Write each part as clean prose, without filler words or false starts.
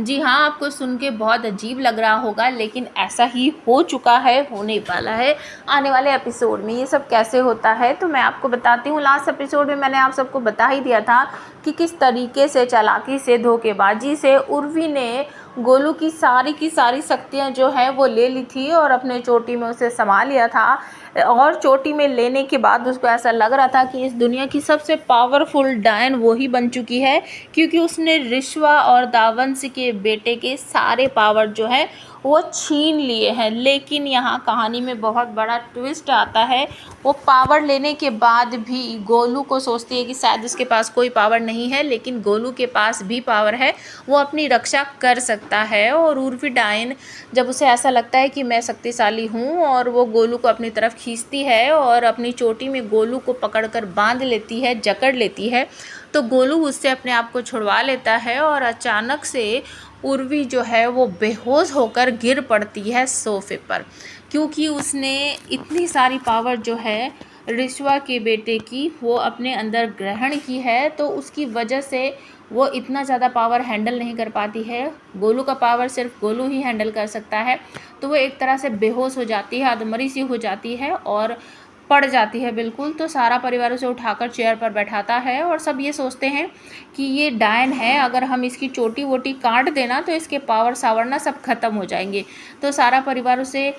जी हाँ, आपको सुन के बहुत अजीब लग रहा होगा, लेकिन ऐसा ही हो चुका है, होने वाला है आने वाले एपिसोड में। ये सब कैसे होता है तो मैं आपको बताती हूँ। लास्ट एपिसोड में मैंने आप सबको बता ही दिया था कि किस तरीके से, चालाकी से, धोखेबाजी से उर्वी ने गोलू की सारी शक्तियाँ जो है वो ले ली थी और अपने चोटी में उसे समा लिया था। और चोटी में लेने के बाद उसको ऐसा लग रहा था कि इस दुनिया की सबसे पावरफुल डायन वो ही बन चुकी है, क्योंकि उसने रिश्वा और दावंश के बेटे के सारे पावर जो है वो छीन लिए हैं। लेकिन यहाँ कहानी में बहुत बड़ा ट्विस्ट आता है। वो पावर लेने के बाद भी गोलू को सोचती है कि शायद उसके पास कोई पावर नहीं है, लेकिन गोलू के पास भी पावर है, वो अपनी रक्षा कर सकता है। और उर्वी डायन, जब उसे ऐसा लगता है कि मैं शक्तिशाली हूँ, और वो गोलू को अपनी तरफ खींचती है और अपनी चोटी में गोलू को पकड़कर बांध लेती है, जकड़ लेती है, तो गोलू उससे अपने आप को छुड़वा लेता है। और अचानक से उर्वी जो है वो बेहोश होकर गिर पड़ती है सोफे पर, क्योंकि उसने इतनी सारी पावर जो है रिश्वा के बेटे की वो अपने अंदर ग्रहण की है। तो उसकी वजह से वो इतना ज़्यादा पावर हैंडल नहीं कर पाती है। गोलू का पावर सिर्फ गोलू ही हैंडल कर सकता है। तो वो एक तरह से बेहोश हो जाती है, अधमरी सी हो जाती है और पड़ जाती है बिल्कुल। तो सारा परिवार उसे उठाकर चेयर पर बैठाता है और सब ये सोचते हैं कि ये डायन है, अगर हम इसकी चोटी वोटी काट देना तो इसके पावर सावर ना सब खत्म हो जाएंगे। तो सारा परिवार उसे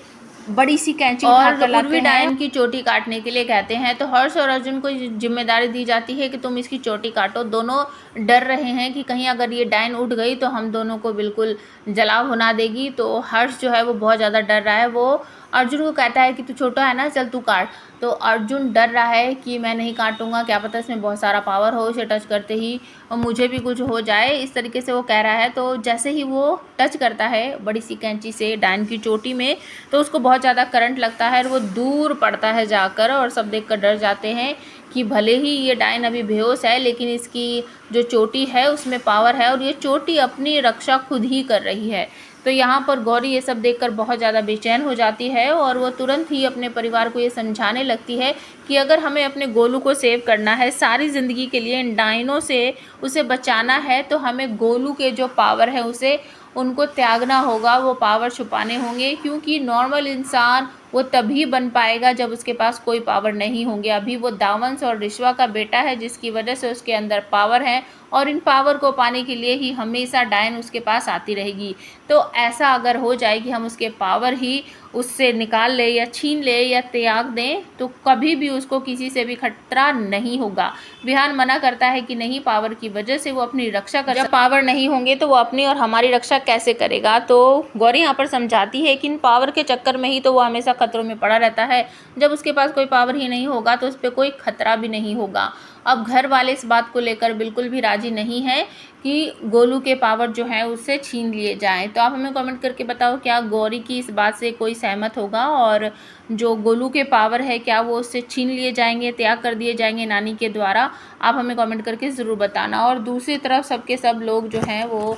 बड़ी सी कैंची उठाकर लाते हैं। डायन की चोटी काटने के लिए कहते हैं, तो हर्ष और अर्जुन को जिम्मेदारी दी जाती है कि तुम इसकी चोटी काटो। दोनों डर रहे हैं कि कहीं अगर ये डायन उठ गई तो हम दोनों को बिल्कुल जला भुना देगी। तो हर्ष जो है वो बहुत ज़्यादा डर रहा है। वो अर्जुन को कहता है कि तू छोटा है ना, चल तू काट। तो अर्जुन डर रहा है कि मैं नहीं काटूंगा, क्या पता इसमें बहुत सारा पावर हो, इसे टच करते ही और मुझे भी कुछ हो जाए, इस तरीके से वो कह रहा है। तो जैसे ही वो टच करता है बड़ी सी कैंची से डायन की चोटी में, तो उसको बहुत ज़्यादा करंट लगता है और वो दूर पड़ता है जाकर। और सब देखकर डर जाते हैं कि भले ही ये डायन अभी बेहोश है, लेकिन इसकी जो चोटी है उसमें पावर है और ये चोटी अपनी रक्षा खुद ही कर रही है। तो यहाँ पर गौरी ये सब देखकर बहुत ज़्यादा बेचैन हो जाती है और वो तुरंत ही अपने परिवार को ये समझाने लगती है कि अगर हमें अपने गोलू को सेव करना है सारी ज़िंदगी के लिए, इन डायनों से उसे बचाना है, तो हमें गोलू के जो पावर है उसे उनको त्यागना होगा, वो पावर छुपाने होंगे। क्योंकि नॉर्मल इंसान वो तभी बन पाएगा जब उसके पास कोई पावर नहीं होंगे। अभी वो दावंश और रिश्वा का बेटा है, जिसकी वजह से उसके अंदर पावर है, और इन पावर को पाने के लिए ही हमेशा डायन उसके पास आती रहेगी। तो ऐसा अगर हो जाए कि हम उसके पावर ही उससे निकाल ले या छीन ले या त्याग दें, तो कभी भी उसको किसी से भी खतरा नहीं होगा। विहान मना करता है कि नहीं, पावर की वजह से वो अपनी रक्षा कर, जब पावर नहीं होंगे तो वो अपनी और हमारी रक्षा कैसे करेगा। तो गौरी यहाँ पर समझाती है कि इन पावर के चक्कर में ही तो वो हमेशा खतरों में पड़ा रहता है। जब उसके पास कोई पावर ही नहीं होगा तो उस पर कोई खतरा भी नहीं होगा। अब घर वाले इस बात को लेकर बिल्कुल भी राजी नहीं है कि गोलू के पावर जो है उससे छीन लिए जाएं। तो आप हमें कमेंट करके बताओ, क्या गौरी की इस बात से कोई सहमत होगा और जो गोलू के पावर है क्या वो उससे छीन लिए जाएंगे, त्याग कर दिए जाएंगे नानी के द्वारा? आप हमें कमेंट करके ज़रूर बताना। और दूसरी तरफ सबके सब लोग जो हैं वो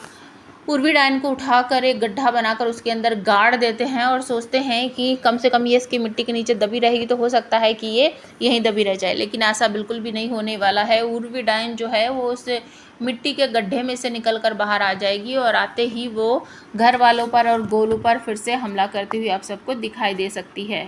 उर्वी डायन को उठाकर एक गड्ढा बनाकर उसके अंदर गाड़ देते हैं और सोचते हैं कि कम से कम ये इसकी मिट्टी के नीचे दबी रहेगी तो हो सकता है कि ये यहीं दबी रह जाए। लेकिन ऐसा बिल्कुल भी नहीं होने वाला है। उर्वी डायन जो है वो उस मिट्टी के गड्ढे में से निकलकर बाहर आ जाएगी और आते ही वो घर वालों पर और गोलू पर फिर से हमला करती हुई आप सबको दिखाई दे सकती है।